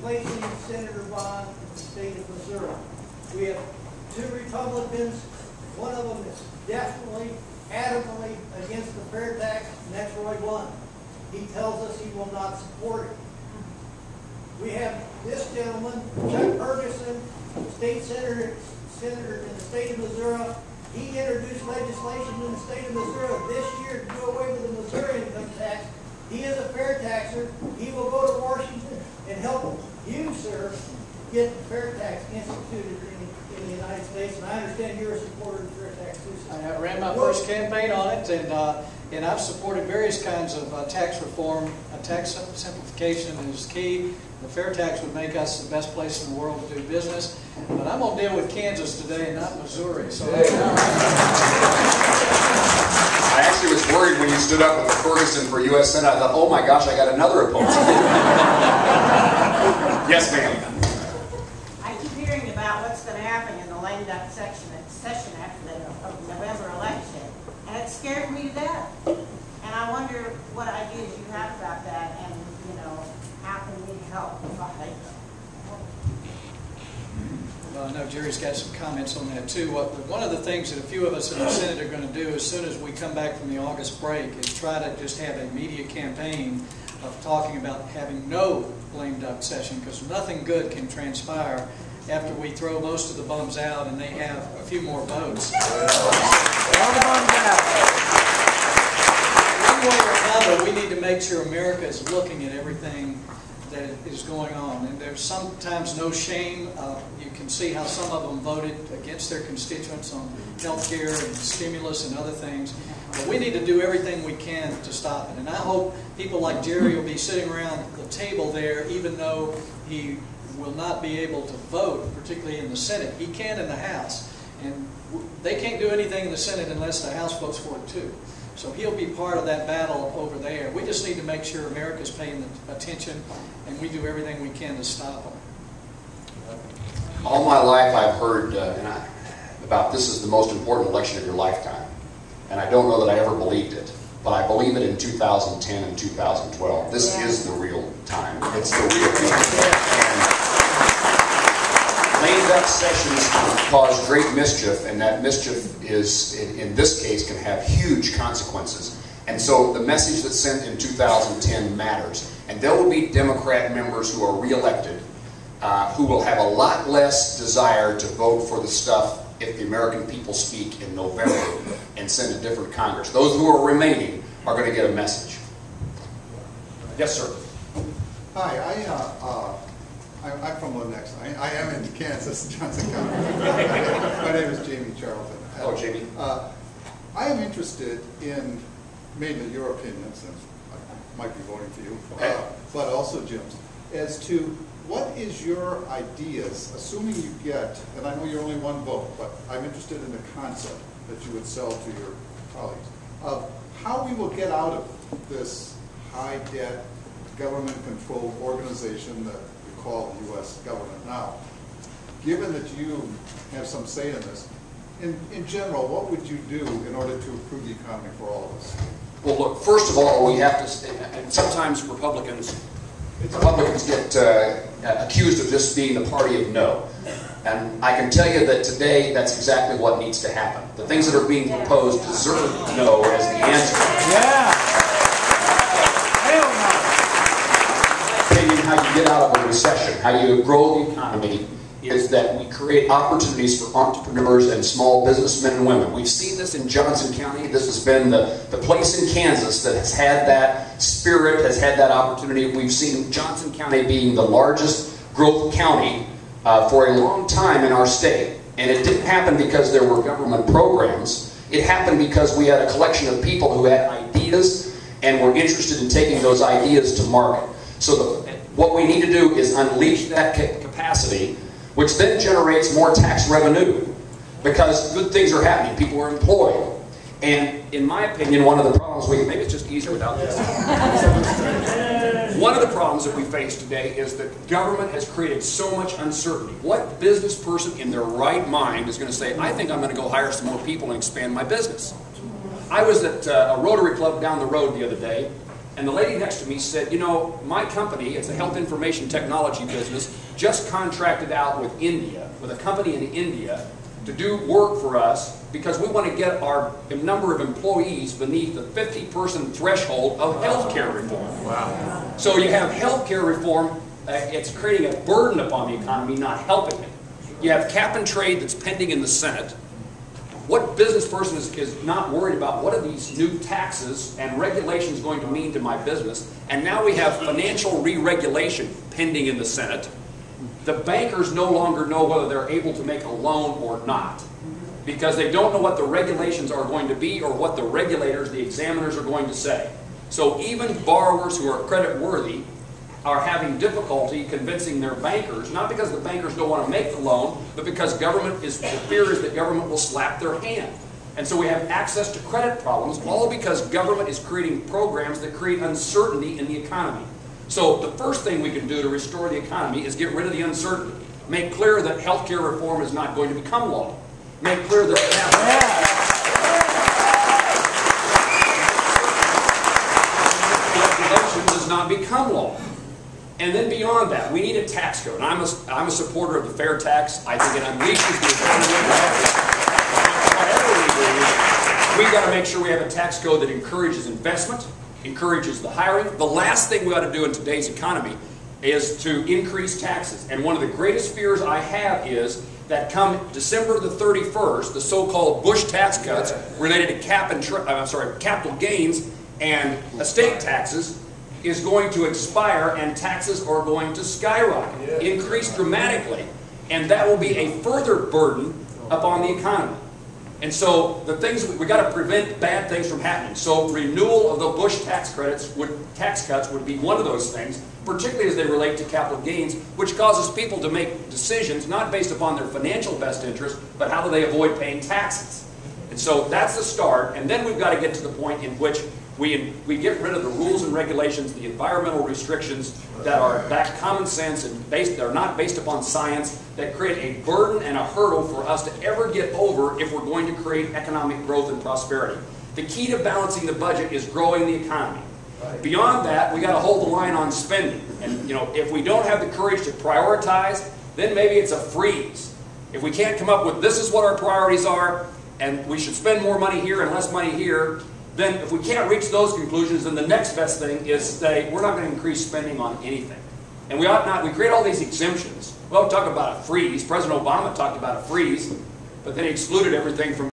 replacing Senator Bond in the state of Missouri. We have two Republicans. One of them is definitely, adamantly against the fair tax, and that's Roy Blunt. He tells us he will not support it. We have this gentleman, Chuck Ferguson, state senator in the state of Missouri. He introduced legislation in the state of Missouri this year to do away with the Missouri income tax. He is a fair taxer. He will go to Washington and help you, sir, get the fair tax instituted in the United States. And I understand you're a supporter of the fair tax too. I ran my first campaign on it, and I've supported various kinds of tax reform. Tax simplification is key. The fair tax would make us the best place in the world to do business. But I'm going to deal with Kansas today and not Missouri. So I actually was worried when you stood up with Ferguson for U.S. Senate. I thought, oh my gosh, I got another opponent. Yes, ma'am. I keep hearing about what's going to happen in the lame duck session after the November election, and it scares me to death. And I wonder what ideas you have about that, and how can we help fight? Well, I know Jerry's got some comments on that too. One of the things that a few of us in the Senate are going to do as soon as we come back from the August break is try to just have a media campaign of talking about having no lame duck session, because nothing good can transpire after we throw most of the bums out and they have a few more votes. All the bums out. One way or another, we need to make sure America is looking at everything that is going on. And there's sometimes no shame. You can see how some of them voted against their constituents on health care and stimulus and other things. But we need to do everything we can to stop it. And I hope people like Jerry will be sitting around the table there, even though he will not be able to vote, particularly in the Senate. He can in the House. And they can't do anything in the Senate unless the House votes for it too. So he'll be part of that battle over there. We just need to make sure America's paying attention, and we do everything we can to stop them. All my life I've heard about this is the most important election of your lifetime. And I don't know that I ever believed it, but I believe it in 2010 and 2012. This is the real time. It's the real time. Lame duck sessions cause great mischief, and that mischief is, in this case, can have huge consequences. And so the message that's sent in 2010 matters. And there will be Democrat members who are reelected who will have a lot less desire to vote for the stuff if the American people speak in November and send a different Congress. Those who are remaining are going to get a message. Yes, sir. Hi, I'm from Lenexa. I am in Kansas, Johnson County. My name is Jamie Charlton. Hello, Jamie. I am interested in mainly your opinion, since I might be voting for you, okay. But also Jim's, as to what is your ideas, assuming you get, and I know you're only one vote, but I'm interested in the concept that you would sell to your colleagues, of how we will get out of this high-debt, government-controlled organization that we call the U.S. government now. Given that you have some say in this, in general, what would you do in order to improve the economy for all of us? Well, look, first of all, we have to, and sometimes Republicans get accused of just being the party of no. And I can tell you that today, that's exactly what needs to happen. The things that are being proposed deserve no as the answer. Yeah. How you get out of a recession, how you grow the economy, is that we create opportunities for entrepreneurs and small businessmen and women. We've seen this in Johnson County. This has been the place in Kansas that has had that spirit, has had that opportunity. We've seen Johnson County being the largest growth county for a long time in our state. And it didn't happen because there were government programs. It happened because we had a collection of people who had ideas and were interested in taking those ideas to market. So what we need to do is unleash that capacity, which then generates more tax revenue, because good things are happening. People are employed. And in my opinion, one of the problems maybe it's just easier without this. One of the problems that we face today is that government has created so much uncertainty. What business person in their right mind is going to say, I think I'm going to go hire some more people and expand my business? I was at a Rotary Club down the road the other day, And the lady next to me said, you know, my company, it's a health information technology business, just contracted out with India, with a company in India, to do work for us because we want to get our number of employees beneath the 50-person threshold of healthcare reform. Wow. So you have healthcare reform, it's creating a burden upon the economy, not helping it. You have cap and trade that's pending in the Senate. What business person is not worried about what are these new taxes and regulations going to mean to my business? And now we have financial re-regulation pending in the Senate. The bankers no longer know whether they're able to make a loan or not because they don't know what the regulations are going to be or what the regulators, the examiners, are going to say. So even borrowers who are credit worthy are having difficulty convincing their bankers, not because the bankers don't want to make the loan, but because the fear is that government will slap their hand. And so we have access to credit problems, all because government is creating programs that create uncertainty in the economy. So the first thing we can do to restore the economy is get rid of the uncertainty. Make clear that healthcare reform is not going to become law. Make clear that regulation does not become law. And then beyond that, we need a tax code. I'm a supporter of the fair tax. I think it unleashes the economy. Whatever we do, we've got to make sure we have a tax code that encourages investment, encourages the hiring. The last thing we ought to do in today's economy is to increase taxes. And one of the greatest fears I have is that come December the 31st, the so-called Bush tax cuts related to capital gains and estate taxes is going to expire and taxes are going to skyrocket, increase dramatically, and that will be a further burden upon the economy. And so the things we got to prevent bad things from happening. So renewal of the Bush tax cuts would be one of those things, particularly as they relate to capital gains, which causes people to make decisions not based upon their financial best interest, but how do they avoid paying taxes. And so that's the start, and then we've got to get to the point in which we get rid of the rules and regulations, the environmental restrictions that are that common sense and they're not based upon science, that create a burden and a hurdle for us to ever get over if we're going to create economic growth and prosperity. The key to balancing the budget is growing the economy. Beyond that, we got to hold the line on spending. And if we don't have the courage to prioritize, then maybe it's a freeze. If we can't come up with this is what our priorities are, and we should spend more money here and less money here, then if we can't reach those conclusions, then the next best thing is say, we're not going to increase spending on anything. And we ought not, we create all these exemptions. Well, talk about a freeze. President Obama talked about a freeze, but then he excluded everything from